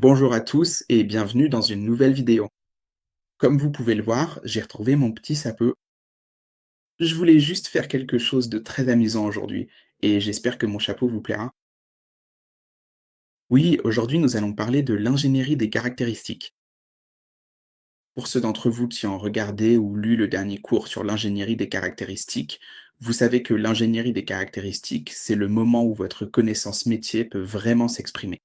Bonjour à tous et bienvenue dans une nouvelle vidéo. Comme vous pouvez le voir, j'ai retrouvé mon petit sapin. Je voulais juste faire quelque chose de très amusant aujourd'hui et j'espère que mon chapeau vous plaira. Oui, aujourd'hui nous allons parler de l'ingénierie des caractéristiques. Pour ceux d'entre vous qui ont regardé ou lu le dernier cours sur l'ingénierie des caractéristiques, vous savez que l'ingénierie des caractéristiques, c'est le moment où votre connaissance métier peut vraiment s'exprimer.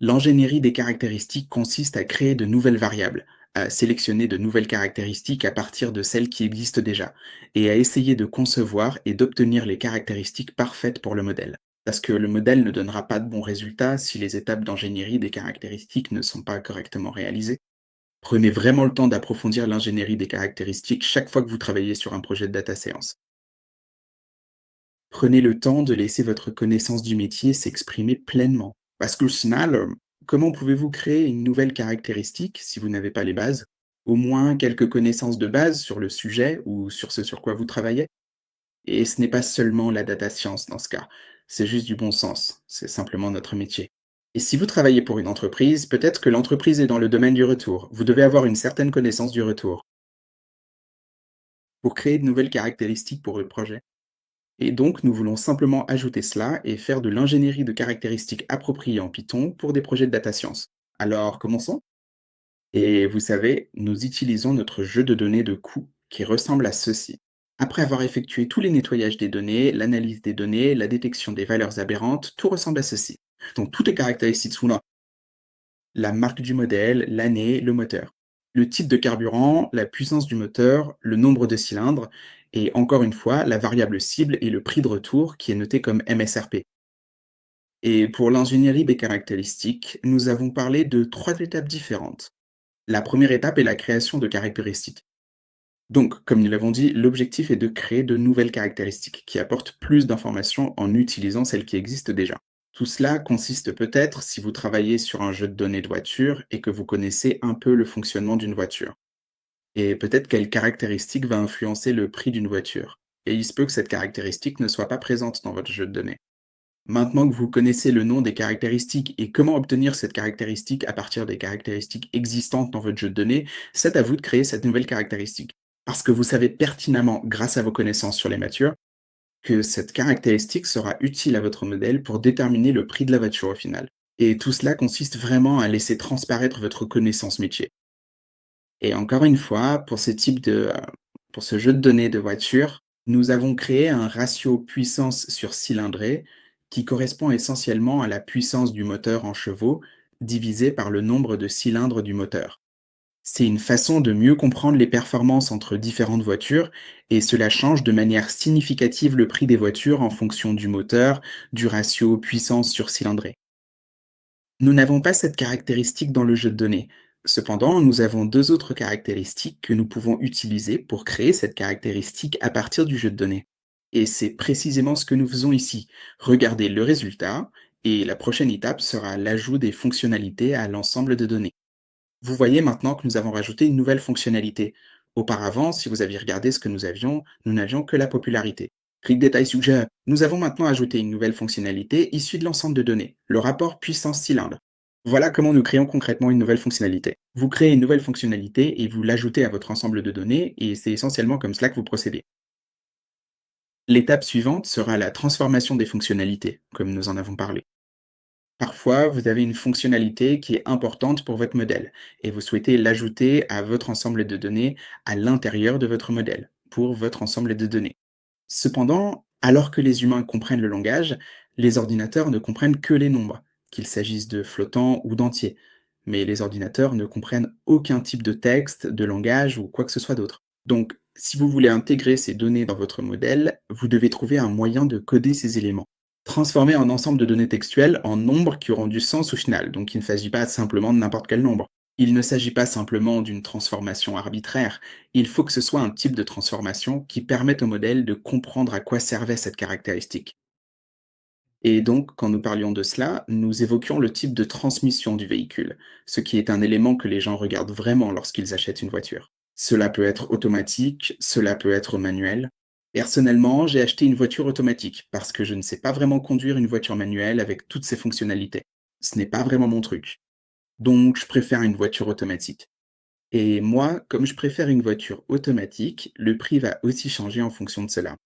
L'ingénierie des caractéristiques consiste à créer de nouvelles variables, à sélectionner de nouvelles caractéristiques à partir de celles qui existent déjà, et à essayer de concevoir et d'obtenir les caractéristiques parfaites pour le modèle. Parce que le modèle ne donnera pas de bons résultats si les étapes d'ingénierie des caractéristiques ne sont pas correctement réalisées. Prenez vraiment le temps d'approfondir l'ingénierie des caractéristiques chaque fois que vous travaillez sur un projet de data science. Prenez le temps de laisser votre connaissance du métier s'exprimer pleinement. Parce qu'au final, comment pouvez-vous créer une nouvelle caractéristique si vous n'avez pas les bases? Au moins quelques connaissances de base sur le sujet ou sur ce sur quoi vous travaillez? Et ce n'est pas seulement la data science dans ce cas, c'est juste du bon sens, c'est simplement notre métier. Et si vous travaillez pour une entreprise, peut-être que l'entreprise est dans le domaine du retour. Vous devez avoir une certaine connaissance du retour pour créer de nouvelles caractéristiques pour le projet. Et donc, nous voulons simplement ajouter cela et faire de l'ingénierie de caractéristiques appropriées en Python pour des projets de data science. Alors, commençons. Et vous savez, nous utilisons notre jeu de données de coût qui ressemble à ceci. Après avoir effectué tous les nettoyages des données, l'analyse des données, la détection des valeurs aberrantes, tout ressemble à ceci. Donc, toutes les caractéristiques sont là. La marque du modèle, l'année, le moteur. Le type de carburant, la puissance du moteur, le nombre de cylindres, et encore une fois, la variable cible et le prix de retour qui est noté comme MSRP. Et pour l'ingénierie des caractéristiques, nous avons parlé de trois étapes différentes. La première étape est la création de caractéristiques. Donc, comme nous l'avons dit, l'objectif est de créer de nouvelles caractéristiques qui apportent plus d'informations en utilisant celles qui existent déjà. Tout cela consiste peut-être si vous travaillez sur un jeu de données de voiture et que vous connaissez un peu le fonctionnement d'une voiture. Et peut-être quelle caractéristique va influencer le prix d'une voiture. Et il se peut que cette caractéristique ne soit pas présente dans votre jeu de données. Maintenant que vous connaissez le nom des caractéristiques et comment obtenir cette caractéristique à partir des caractéristiques existantes dans votre jeu de données, c'est à vous de créer cette nouvelle caractéristique. Parce que vous savez pertinemment, grâce à vos connaissances sur les voitures, que cette caractéristique sera utile à votre modèle pour déterminer le prix de la voiture au final. Et tout cela consiste vraiment à laisser transparaître votre connaissance métier. Et encore une fois, pour ce jeu de données de voiture, nous avons créé un ratio puissance sur cylindrée qui correspond essentiellement à la puissance du moteur en chevaux divisé par le nombre de cylindres du moteur. C'est une façon de mieux comprendre les performances entre différentes voitures et cela change de manière significative le prix des voitures en fonction du moteur, du ratio puissance sur cylindrée. Nous n'avons pas cette caractéristique dans le jeu de données. Cependant, nous avons deux autres caractéristiques que nous pouvons utiliser pour créer cette caractéristique à partir du jeu de données. Et c'est précisément ce que nous faisons ici. Regardez le résultat, et la prochaine étape sera l'ajout des fonctionnalités à l'ensemble de données. Vous voyez maintenant que nous avons rajouté une nouvelle fonctionnalité. Auparavant, si vous aviez regardé ce que nous n'avions que la popularité. Clic détail suggère. Nous avons maintenant ajouté une nouvelle fonctionnalité issue de l'ensemble de données, le rapport puissance cylindre. Voilà comment nous créons concrètement une nouvelle fonctionnalité. Vous créez une nouvelle fonctionnalité et vous l'ajoutez à votre ensemble de données et c'est essentiellement comme cela que vous procédez. L'étape suivante sera la transformation des fonctionnalités, comme nous en avons parlé. Parfois, vous avez une fonctionnalité qui est importante pour votre modèle et vous souhaitez l'ajouter à votre ensemble de données à l'intérieur de votre modèle, pour votre ensemble de données. Cependant, alors que les humains comprennent le langage, les ordinateurs ne comprennent que les nombres, qu'il s'agisse de flottants ou d'entiers. Mais les ordinateurs ne comprennent aucun type de texte, de langage ou quoi que ce soit d'autre. Donc, si vous voulez intégrer ces données dans votre modèle, vous devez trouver un moyen de coder ces éléments. Transformer un ensemble de données textuelles en nombres qui auront du sens au final, donc il ne s'agit pas simplement de n'importe quel nombre. Il ne s'agit pas simplement d'une transformation arbitraire, il faut que ce soit un type de transformation qui permette au modèle de comprendre à quoi servait cette caractéristique. Et donc, quand nous parlions de cela, nous évoquions le type de transmission du véhicule, ce qui est un élément que les gens regardent vraiment lorsqu'ils achètent une voiture. Cela peut être automatique, cela peut être manuel. Personnellement, j'ai acheté une voiture automatique parce que je ne sais pas vraiment conduire une voiture manuelle avec toutes ses fonctionnalités. Ce n'est pas vraiment mon truc. Donc je préfère une voiture automatique. Et moi, comme je préfère une voiture automatique, le prix va aussi changer en fonction de cela.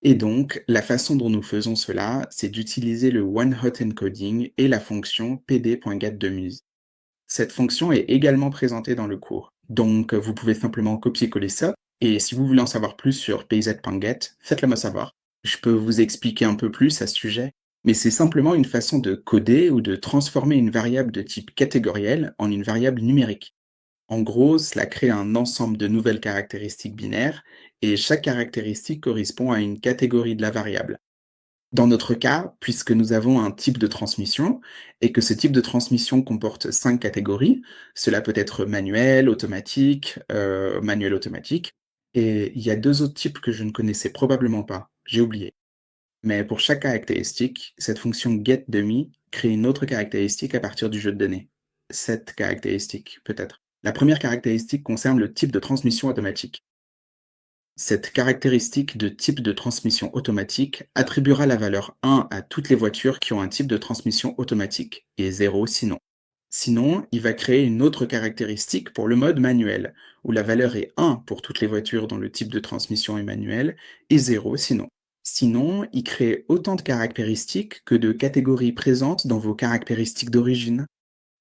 Et donc, la façon dont nous faisons cela, c'est d'utiliser le One Hot Encoding et la fonction pd.getDeMuse. Cette fonction est également présentée dans le cours. Donc, vous pouvez simplement copier-coller ça. Et si vous voulez en savoir plus sur pz.get, faites-le moi savoir. Je peux vous expliquer un peu plus à ce sujet, mais c'est simplement une façon de coder ou de transformer une variable de type catégoriel en une variable numérique. En gros, cela crée un ensemble de nouvelles caractéristiques binaires, et chaque caractéristique correspond à une catégorie de la variable. Dans notre cas, puisque nous avons un type de transmission, et que ce type de transmission comporte 5 catégories, cela peut être manuel automatique, et il y a deux autres types que je ne connaissais probablement pas, j'ai oublié. Mais pour chaque caractéristique, cette fonction getDummy crée une autre caractéristique à partir du jeu de données. Cette caractéristique, peut-être. La première caractéristique concerne le type de transmission automatique. Cette caractéristique de type de transmission automatique attribuera la valeur 1 à toutes les voitures qui ont un type de transmission automatique, et 0 sinon. Sinon, il va créer une autre caractéristique pour le mode manuel, où la valeur est 1 pour toutes les voitures dont le type de transmission est manuel, et 0 sinon. Sinon, il crée autant de caractéristiques que de catégories présentes dans vos caractéristiques d'origine,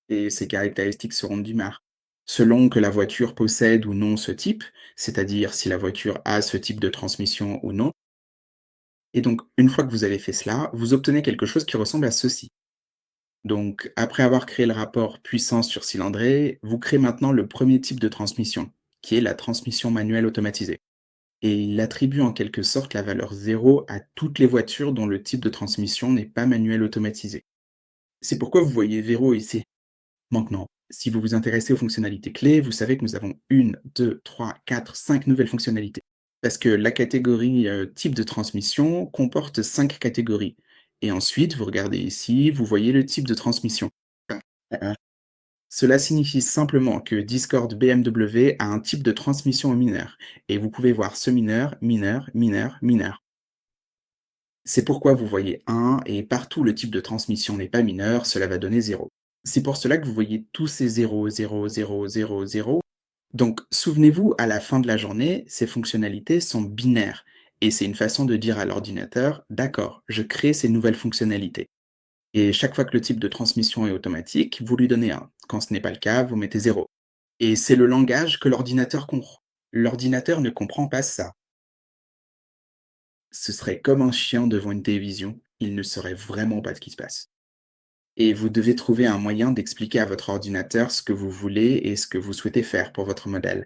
et ces caractéristiques seront binaires. Selon que la voiture possède ou non ce type, c'est-à-dire si la voiture a ce type de transmission ou non. Et donc, une fois que vous avez fait cela, vous obtenez quelque chose qui ressemble à ceci. Donc, après avoir créé le rapport puissance sur cylindrée, vous créez maintenant le premier type de transmission, qui est la transmission manuelle automatisée. Et il attribue en quelque sorte la valeur 0 à toutes les voitures dont le type de transmission n'est pas manuel automatisé. C'est pourquoi vous voyez 0 ici. Maintenant, si vous vous intéressez aux fonctionnalités clés, vous savez que nous avons 1, 2, 3, 4, 5 nouvelles fonctionnalités. Parce que la catégorie type de transmission comporte 5 catégories. Et ensuite, vous regardez ici, vous voyez le type de transmission. Euh, Cela signifie simplement que Discord BMW a un type de transmission au mineur. Et vous pouvez voir ce mineur, mineur, mineur, mineur. C'est pourquoi vous voyez 1 et partout le type de transmission n'est pas mineur, cela va donner 0. C'est pour cela que vous voyez tous ces 0, 0, 0, 0, 0. Donc, souvenez-vous, à la fin de la journée, ces fonctionnalités sont binaires. Et c'est une façon de dire à l'ordinateur, d'accord, je crée ces nouvelles fonctionnalités. Et chaque fois que le type de transmission est automatique, vous lui donnez 1. Quand ce n'est pas le cas, vous mettez 0. Et c'est le langage que l'ordinateur comprend. L'ordinateur ne comprend pas ça. Ce serait comme un chien devant une télévision, il ne saurait vraiment pas ce qui se passe. Et vous devez trouver un moyen d'expliquer à votre ordinateur ce que vous voulez et ce que vous souhaitez faire pour votre modèle.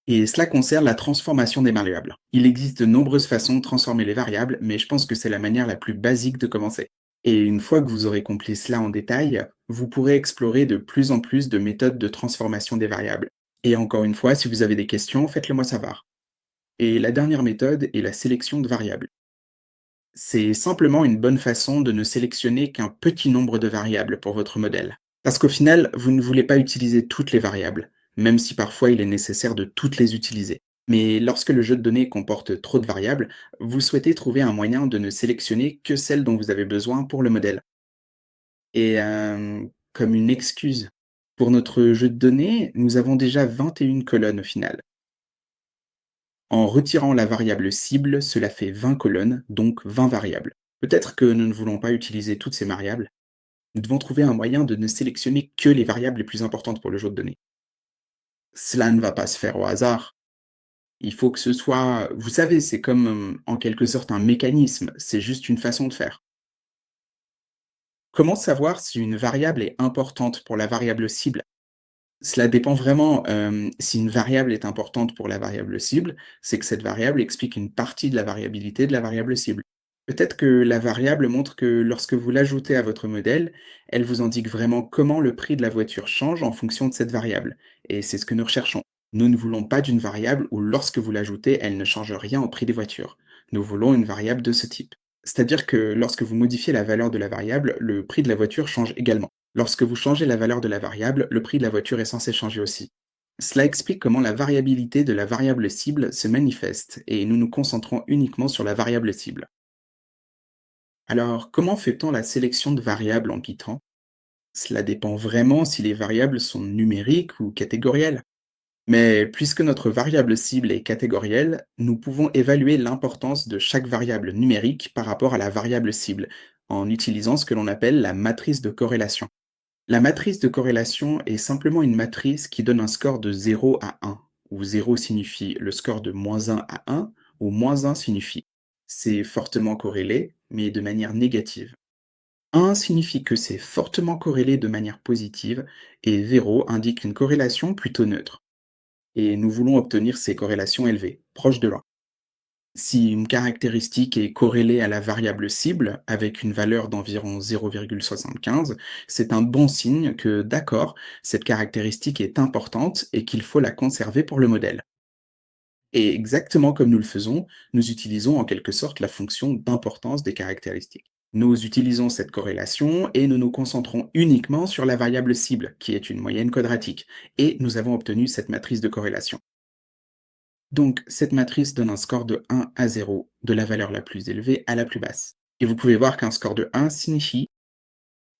Et cela concerne la transformation des variables. Il existe de nombreuses façons de transformer les variables, mais je pense que c'est la manière la plus basique de commencer. Et une fois que vous aurez compris cela en détail, vous pourrez explorer de plus en plus de méthodes de transformation des variables. Et encore une fois, si vous avez des questions, faites-le moi savoir. Et la dernière méthode est la sélection de variables. C'est simplement une bonne façon de ne sélectionner qu'un petit nombre de variables pour votre modèle. Parce qu'au final, vous ne voulez pas utiliser toutes les variables, même si parfois il est nécessaire de toutes les utiliser. Mais lorsque le jeu de données comporte trop de variables, vous souhaitez trouver un moyen de ne sélectionner que celles dont vous avez besoin pour le modèle. Et comme une excuse, pour notre jeu de données, nous avons déjà 21 colonnes au final. En retirant la variable cible, cela fait 20 colonnes, donc 20 variables. Peut-être que nous ne voulons pas utiliser toutes ces variables. Nous devons trouver un moyen de ne sélectionner que les variables les plus importantes pour le jeu de données. Cela ne va pas se faire au hasard. Il faut que ce soit, vous savez, c'est comme en quelque sorte un mécanisme, c'est juste une façon de faire. Comment savoir si une variable est importante pour la variable cible? Cela dépend vraiment, si une variable est importante pour la variable cible, c'est que cette variable explique une partie de la variabilité de la variable cible. Peut-être que la variable montre que lorsque vous l'ajoutez à votre modèle, elle vous indique vraiment comment le prix de la voiture change en fonction de cette variable. Et c'est ce que nous recherchons. Nous ne voulons pas d'une variable où lorsque vous l'ajoutez, elle ne change rien au prix des voitures. Nous voulons une variable de ce type. C'est-à-dire que lorsque vous modifiez la valeur de la variable, le prix de la voiture change également. Lorsque vous changez la valeur de la variable, le prix de la voiture est censé changer aussi. Cela explique comment la variabilité de la variable cible se manifeste, et nous nous concentrons uniquement sur la variable cible. Alors, comment fait-on la sélection de variables en Python? Cela dépend vraiment si les variables sont numériques ou catégorielles. Mais puisque notre variable cible est catégorielle, nous pouvons évaluer l'importance de chaque variable numérique par rapport à la variable cible, en utilisant ce que l'on appelle la matrice de corrélation. La matrice de corrélation est simplement une matrice qui donne un score de 0 à 1, où 0 signifie le score de -1 à 1, ou -1 signifie c'est fortement corrélé, mais de manière négative. 1 signifie que c'est fortement corrélé de manière positive, et 0 indique une corrélation plutôt neutre. Et nous voulons obtenir ces corrélations élevées, proches de l'un. Si une caractéristique est corrélée à la variable cible avec une valeur d'environ 0,75, c'est un bon signe que, d'accord, cette caractéristique est importante et qu'il faut la conserver pour le modèle. Et exactement comme nous le faisons, nous utilisons en quelque sorte la fonction d'importance des caractéristiques. Nous utilisons cette corrélation et nous nous concentrons uniquement sur la variable cible, qui est une moyenne quadratique, et nous avons obtenu cette matrice de corrélation. Donc, cette matrice donne un score de 1 à 0, de la valeur la plus élevée à la plus basse. Et vous pouvez voir qu'un score de 1 signifie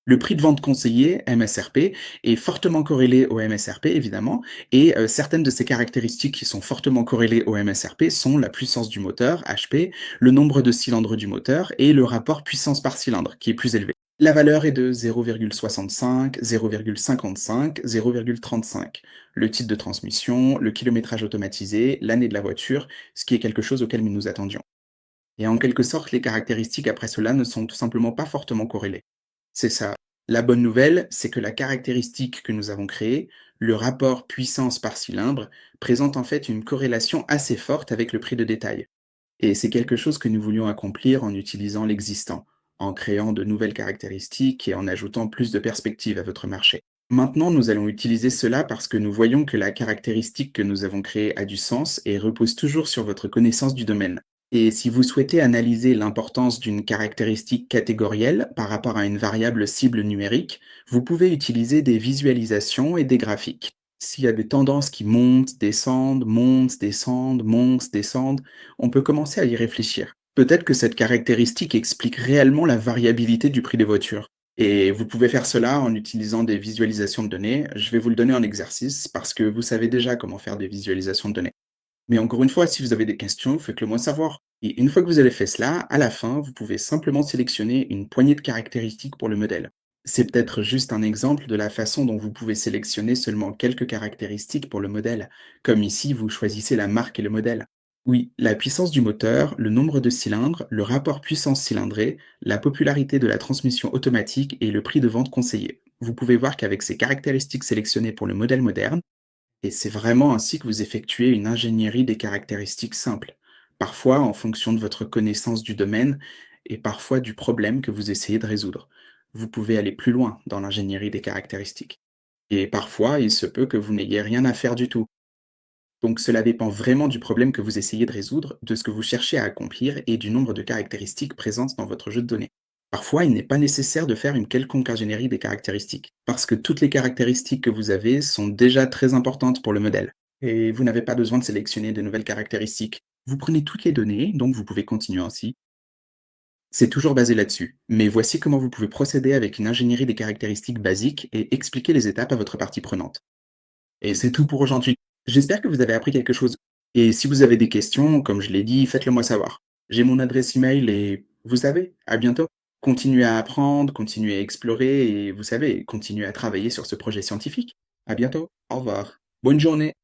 le prix de vente conseillé, MSRP, est fortement corrélé au MSRP, évidemment, et certaines de ces caractéristiques qui sont fortement corrélées au MSRP sont la puissance du moteur, HP, le nombre de cylindres du moteur et le rapport puissance par cylindre, qui est plus élevé. La valeur est de 0,65, 0,55, 0,35. Le titre de transmission, le kilométrage automatisé, l'année de la voiture, ce qui est quelque chose auquel nous nous attendions. Et en quelque sorte, les caractéristiques après cela ne sont tout simplement pas fortement corrélées. C'est ça. La bonne nouvelle, c'est que la caractéristique que nous avons créée, le rapport puissance par cylindre, présente en fait une corrélation assez forte avec le prix de détail. Et c'est quelque chose que nous voulions accomplir en utilisant l'existant, en créant de nouvelles caractéristiques et en ajoutant plus de perspectives à votre marché. Maintenant, nous allons utiliser cela parce que nous voyons que la caractéristique que nous avons créée a du sens et repose toujours sur votre connaissance du domaine. Et si vous souhaitez analyser l'importance d'une caractéristique catégorielle par rapport à une variable cible numérique, vous pouvez utiliser des visualisations et des graphiques. S'il y a des tendances qui montent, descendent, montent, descendent, on peut commencer à y réfléchir. Peut-être que cette caractéristique explique réellement la variabilité du prix des voitures. Et vous pouvez faire cela en utilisant des visualisations de données. Je vais vous le donner en exercice parce que vous savez déjà comment faire des visualisations de données. Mais encore une fois, si vous avez des questions, faites-le moi savoir. Et une fois que vous avez fait cela, à la fin, vous pouvez simplement sélectionner une poignée de caractéristiques pour le modèle. C'est peut-être juste un exemple de la façon dont vous pouvez sélectionner seulement quelques caractéristiques pour le modèle, comme ici vous choisissez la marque et le modèle. Oui, la puissance du moteur, le nombre de cylindres, le rapport puissance cylindrée, la popularité de la transmission automatique et le prix de vente conseillé. Vous pouvez voir qu'avec ces caractéristiques sélectionnées pour le modèle moderne, et c'est vraiment ainsi que vous effectuez une ingénierie des caractéristiques simples, parfois en fonction de votre connaissance du domaine et parfois du problème que vous essayez de résoudre. Vous pouvez aller plus loin dans l'ingénierie des caractéristiques. Et parfois, il se peut que vous n'ayez rien à faire du tout. Donc cela dépend vraiment du problème que vous essayez de résoudre, de ce que vous cherchez à accomplir et du nombre de caractéristiques présentes dans votre jeu de données. Parfois, il n'est pas nécessaire de faire une quelconque ingénierie des caractéristiques, parce que toutes les caractéristiques que vous avez sont déjà très importantes pour le modèle. Et vous n'avez pas besoin de sélectionner de nouvelles caractéristiques. Vous prenez toutes les données, donc vous pouvez continuer ainsi. C'est toujours basé là-dessus. Mais voici comment vous pouvez procéder avec une ingénierie des caractéristiques basiques et expliquer les étapes à votre partie prenante. Et c'est tout pour aujourd'hui. J'espère que vous avez appris quelque chose. Et si vous avez des questions, comme je l'ai dit, faites-le moi savoir. J'ai mon adresse email et vous savez, à bientôt. Continuez à apprendre, continuez à explorer et vous savez, continuez à travailler sur ce projet scientifique. À bientôt. Au revoir. Bonne journée.